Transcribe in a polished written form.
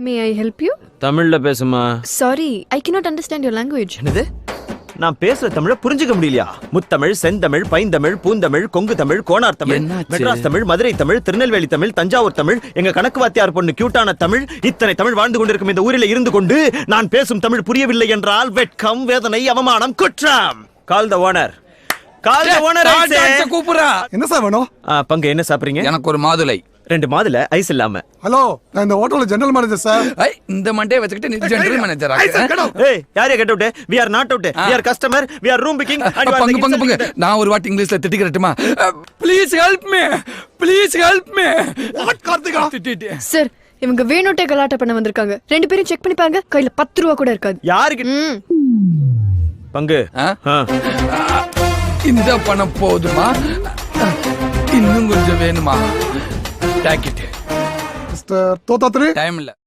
May I help you? தமிழ்ல பேசுமா. Sorry, I cannot understand your language. என்னது? நான் பேசுற தமிழ புரிஞ்சுக்க முடியலையா? முத்தமிழ், செந்தமிழ், பைந்தமிழ், பூந்தமிழ், கொங்கு தமிழ், கோனார் தமிழ், மெட்ராஸ் தமிழ், மதுரை தமிழ், திருநெல்வேலி தமிழ், தஞ்சாவூர் தமிழ், எங்க கணக்கு வாத்தியார் பொண்ணு கியூட்டான தமிழ், இத்தனை தமிழ் வாழ்ந்து கொண்டிருக்கும் இந்த ஊரில் இருந்து கொண்டு நான் பேசும் தமிழ் புரியவில்லை என்றால் வெட்கம், வேதனை, அவமானம், குற்றம். Call the owner. Call the owner. கூப்பிடுறா. என்ன சார் வேணும்? பங்கு என்ன சாப்பிடுறீங்க? எனக்கு ஒரு மாதுளை. 2 மாதுளை ஐஸ் இல்லாம. ஹலோ, நான் இந்த ஹோட்டல்ல ஜெனரல் மேனேஜர் சார். இந்த மண்டே வச்சுக்கிட்டு நீ ஜெனரல் மேனேஜர் ஏய், யாரே get out? we are not out. we are customer. we are room booking and you are பங்கு நான் ஒரு வாட்டி இங்கிலீஷ்ல திட்டிக்கிறட்டுமா? Please help me. Please help me. What Karthika? Sir, இவங்க வேணுட்டே கலாட்டா பண்ண வந்திருக்காங்க. 2 பேரும் செக் பண்ணி பாருங்க. கையில 10 ரூபா கூட இருக்காது. யாருக்கு பங்கு? இந்த பணம் போதுமா? இன்னும் கொஞ்சம் வேணுமா? டாக்கெட் மிஸ்டர் தோத்தாத்ரி, டைம் இல்ல.